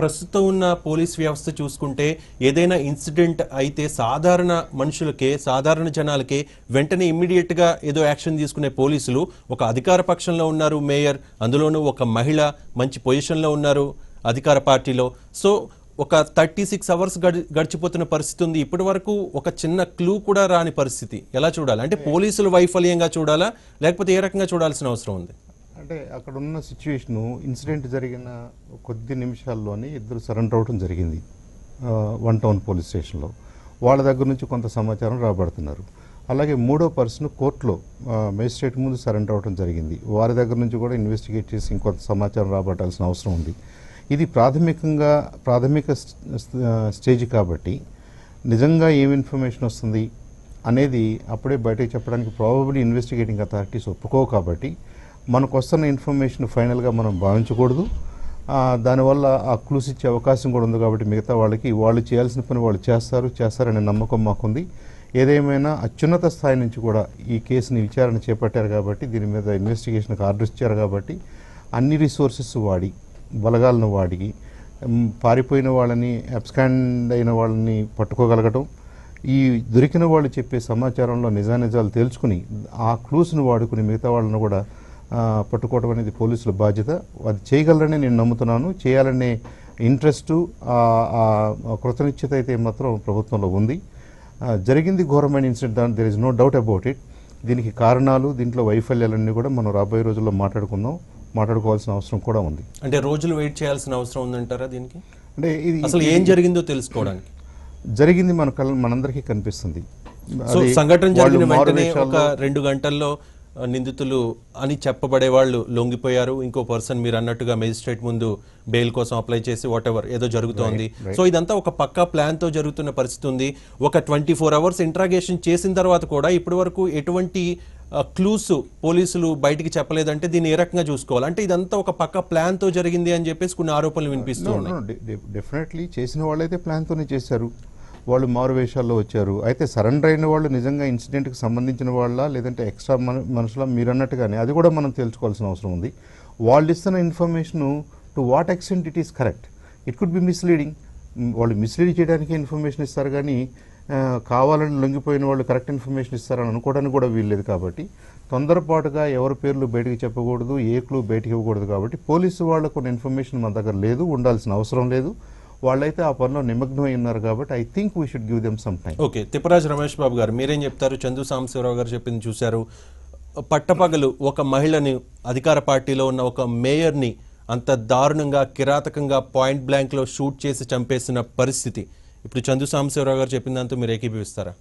ప్రస్తుతం ఉన్న పోలీస్ వ్యవస్థ చూసుకుంటే ఏదైనా ఇన్సిడెంట్ అయితే సాధారణ మనుషులకే సాధారణ జనాలకే వెంటనే ఇమ్మీడియట్ గా ఏదో యాక్షన్ తీసుకునే పోలీసులు ఒక అధికార పక్షంలో ఉన్నారు మేయర్, అందులోనూ ఒక మహిళ మంచి పొజిషన్లో ఉన్నారు అధికార పార్టీలో. సో ఒక 36 అవర్స్ గడిచిపోతున్న పరిస్థితి ఉంది. ఇప్పటి వరకు ఒక చిన్న క్లూ కూడా రాని పరిస్థితి. ఎలా చూడాలి? అంటే పోలీసులు వైఫల్యంగా చూడాలా లేకపోతే ఏ రకంగా చూడాల్సిన అవసరం ఉంది? అంటే అక్కడ ఉన్న సిచ్యువేషను ఇన్సిడెంట్ జరిగిన కొద్ది నిమిషాల్లోనే ఇద్దరు సరెండర్ అవడం జరిగింది 1 టౌన్ పోలీస్ స్టేషన్లో. వాళ్ళ దగ్గర నుంచి కొంత సమాచారం రాబడుతున్నారు. అలాగే మూడో పర్సన్ కోర్టులో మేజిస్ట్రేట్ ముందు సరెండర్ అవడం జరిగింది. వారి దగ్గర నుంచి కూడా ఇన్వెస్టిగేట్ చేసి ఇంకొంత సమాచారం రాబట్టాల్సిన అవసరం ఉంది. ఇది ప్రాథమిక స్టేజ్ కాబట్టి నిజంగా ఏం ఇన్ఫర్మేషన్ వస్తుంది అనేది అప్పుడే బయటకు చెప్పడానికి ప్రాబబ్లీ ఇన్వెస్టిగేటింగ్ అథారిటీస్ ఒప్పుకోవు. కాబట్టి మనకు వస్తున్న ఇన్ఫర్మేషన్ ఫైనల్గా మనం భావించకూడదు. దానివల్ల ఆ క్లూస్ ఇచ్చే అవకాశం కూడా ఉంది. కాబట్టి మిగతా వాళ్ళకి వాళ్ళు చేయాల్సిన పని వాళ్ళు చేస్తారనే నమ్మకం మాకుంది. ఏదేమైనా అత్యున్నత స్థాయి నుంచి కూడా ఈ కేసుని విచారణ చేపట్టారు కాబట్టి, దీని మీద ఇన్వెస్టిగేషన్కి ఆర్డర్ ఇచ్చారు కాబట్టి అన్ని రిసోర్సెస్ వాడి బలగాలను వాడి పారిపోయిన వాళ్ళని అబ్స్కాండ్ అయిన వాళ్ళని పట్టుకోగలగటం, ఈ దొరికిన వాళ్ళు చెప్పే సమాచారంలో నిజానిజాలు తేల్చుకుని ఆ క్లూస్ను వాడుకుని మిగతా వాళ్ళను కూడా పట్టుకోవడం అనేది పోలీసుల బాధ్యత. అది చేయగలరని నేను నమ్ముతున్నాను. చేయాలనే ఇంట్రెస్టు కృతనిశ్చిత అయితే మాత్రం ప్రభుత్వంలో ఉంది. జరిగింది ఘోరమైన incident, there is no doubt about it. దీనికి కారణాలు, దీంట్లో వైఫల్యాలన్నీ కూడా మనం రాబోయే రోజుల్లో మాట్లాడుకోవాల్సిన అవసరం కూడా ఉంది. అంటే రోజులు వెయిట్ చేయాల్సిన అవసరం ఉందంటారా దీనికి? అంటే ఇది అసలు ఏం జరిగిందో తెలుసుకోవడానికి జరిగింది మనందరికీ కనిపిస్తుంది. సంఘటన జరిగిన వెంటనే ఒక 2 గంటల్లో నిందితులు అని చెప్పబడే వాళ్ళు లొంగిపోయారు. ఇంకో పర్సన్ మీరు అన్నట్టుగా మేజిస్ట్రేట్ ముందు బెయిల్ కోసం అప్లై చేసి వాటెవర్ ఏదో జరుగుతోంది. సో ఇదంతా ఒక పక్కా ప్లాన్ తో జరుగుతున్న పరిస్థితి ఉంది. ఒక 24 అవర్స్ ఇంట్రాగేషన్ చేసిన తర్వాత కూడా ఇప్పటి వరకు ఎటువంటి క్లూస్ పోలీసులు బయటికి చెప్పలేదంటే దీన్ని ఏ రకంగా చూసుకోవాలి? అంటే ఇదంతా ఒక పక్క ప్లాన్ తో జరిగింది అని చెప్పేసి కొన్ని ఆరోపణలు వినిపిస్తూ ఉన్నాయి. డెఫినెట్లీ చేసిన వాళ్ళైతే ప్లాన్తోనే చేశారు. వాళ్ళు మారువేషాల్లో వచ్చారు. అయితే సరెండర్ అయిన వాళ్ళు నిజంగా ఇన్సిడెంట్కి సంబంధించిన వాళ్ళ లేదంటే ఎక్స్ట్రా మనుషుల మీరు అన్నట్టుగానే అది కూడా మనం తెలుసుకోవాల్సిన అవసరం ఉంది. వాళ్ళు ఇస్తున్న information to what extent it is correct. It could be misleading. వాళ్ళు మిస్లీడ్ చేయడానికి ఇన్ఫర్మేషన్ ఇస్తారు కానీ కావాలని లొంగిపోయిన వాళ్ళు కరెక్ట్ ఇన్ఫర్మేషన్ ఇస్తారని అనుకోవడానికి కూడా వీల్లేదు. కాబట్టి తొందరపాటుగా ఎవరి పేర్లు బయటకు చెప్పకూడదు, ఏ క్లూ బయటకు ఇవ్వకూడదు. కాబట్టి పోలీసు వాళ్ళకు కొన్ని ఇన్ఫర్మేషన్ మన దగ్గర లేదు, ఉండాల్సిన అవసరం లేదు. వాళ్ళైతే ఆ పనిలో నిమగ్నమై ఉన్నారు కాబట్టి I think we should give them some time. Okay, Tipparaju Ramesh Babu గారు మీరేం చెప్తారు? చందు సాంబశివరావు గారు చెప్పింది చూశారు. పట్టపగలు ఒక మహిళని, అధికార పార్టీలో ఉన్న ఒక మేయర్ని అంత దారుణంగా కిరాతకంగా పాయింట్ బ్లాంక్లో షూట్ చేసి చంపేసిన పరిస్థితి. ఇప్పుడు చందు సాంబశివరావు గారు చెప్పిన దాంతో మీరు ఏకీభవిస్తారా?